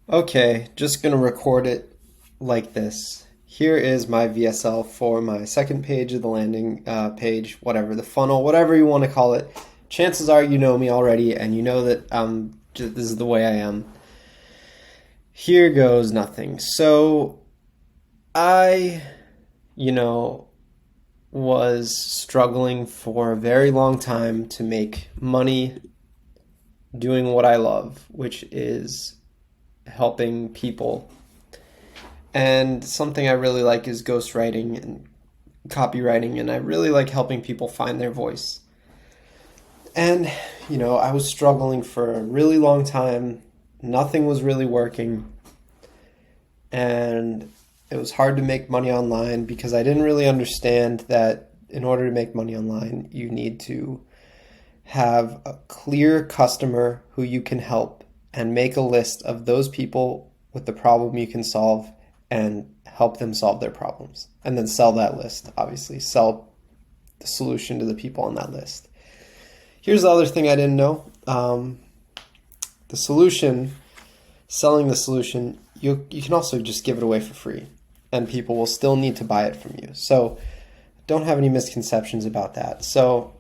Okay, just gonna record it like this. Here is my VSL for my second page of the landing page, whatever, the funnel, whatever you want to call it. Chances are you know me already and you know that this is the way I am. Here goes nothing. So I, you know, was struggling for a very long time to make money doing what I love, which is helping people. And something I really like is ghostwriting and copywriting, and I really like helping people find their voice. And, I was struggling for a really long time. Nothing was really working. And it was hard to make money online because I didn't really understand that in order to make money online, you need to have a clear customer who you can help and make a list of those people with the problem you can solve and help them solve their problems. And then sell that list, obviously. Sell the solution to the people on that list. Here's the other thing I didn't know. The solution, selling the solution, you can also just give it away for free. And people will still need to buy it from you. So don't have any misconceptions about that. So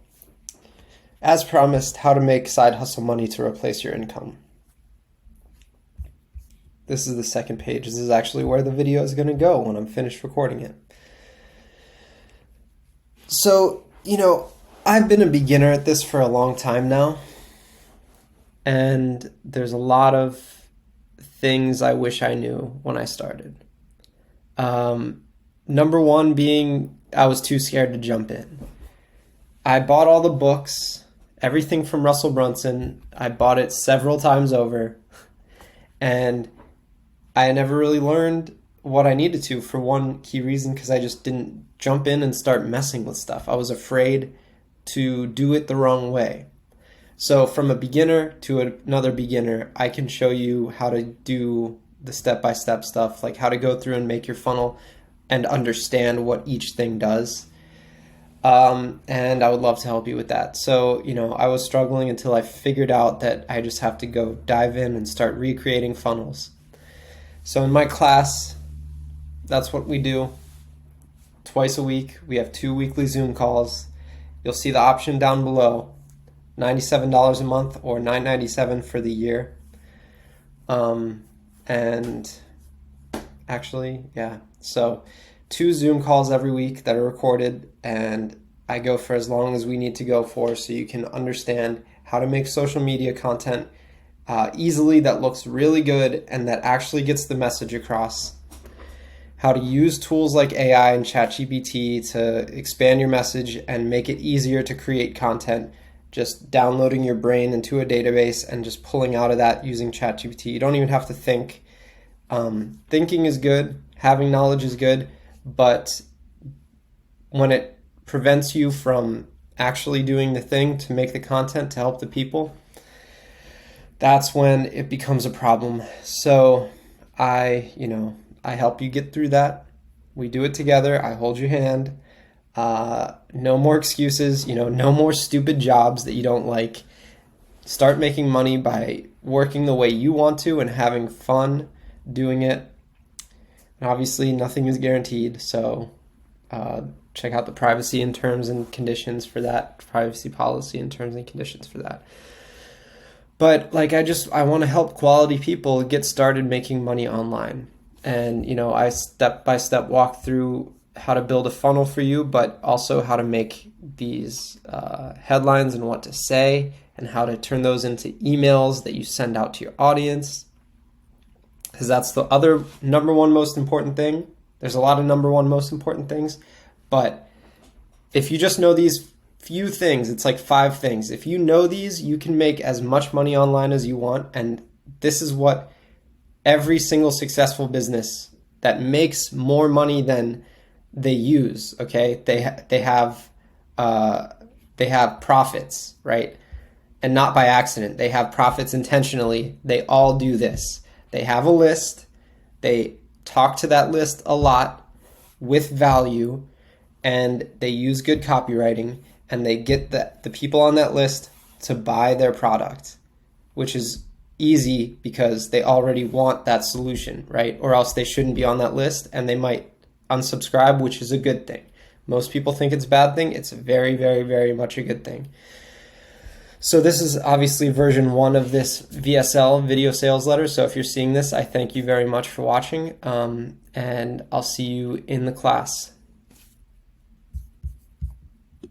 as promised, how to make side hustle money to replace your income. This is the second page. This is actually where the video is going to go when I'm finished recording it. So, I've been a beginner at this for a long time now. And there's a lot of things I wish I knew when I started. Number one being I was too scared to jump in. I bought all the books, everything from Russell Brunson. I bought it several times over. And I never really learned what I needed to, for one key reason, because I just didn't jump in and start messing with stuff. I was afraid to do it the wrong way. So from a beginner to another beginner, I can show you how to do the step-by-step stuff, like how to go through and make your funnel and understand what each thing does. And I would love to help you with that. So, I was struggling until I figured out that I just have to go dive in and start recreating funnels. So in my class, that's what we do. Twice a week, we have 2 weekly Zoom calls. You'll see the option down below, $97 a month or $9.97 for the year. And actually, yeah. So 2 Zoom calls every week that are recorded, and I go for as long as we need to go for, so you can understand how to make social media content easily that looks really good and that actually gets the message across. How to use tools like AI and ChatGPT to expand your message and make it easier to create content. Just downloading your brain into a database and just pulling out of that using ChatGPT. You don't even have to think. Thinking is good. Having knowledge is good. But when it prevents you from actually doing the thing to make the content to help the people, that's when it becomes a problem. So I help you get through that. We do it together. I hold your hand. No more excuses, no more stupid jobs that you don't like. Start making money by working the way you want to and having fun doing it. And obviously, nothing is guaranteed. So check out the privacy and terms and conditions for that, privacy policy and terms and conditions for that. But I want to help quality people get started making money online. And, I step by step walk through how to build a funnel for you, but also how to make these headlines and what to say and how to turn those into emails that you send out to your audience. Because that's the other number one most important thing. There's a lot of number one most important things, but if you just know these few things, it's like 5 things. If you know these, you can make as much money online as you want. And this is what every single successful business that makes more money than they use, okay? They have profits, right? And not by accident. They have profits intentionally. They all do this. They have a list. They talk to that list a lot with value, and they use good copywriting, and they get the people on that list to buy their product, which is easy because they already want that solution, right? Or else they shouldn't be on that list and they might unsubscribe, which is a good thing. Most people think it's a bad thing. It's very, very, very much a good thing. So this is obviously version 1 of this VSL, video sales letter. So if you're seeing this, I thank you very much for watching, and I'll see you in the class.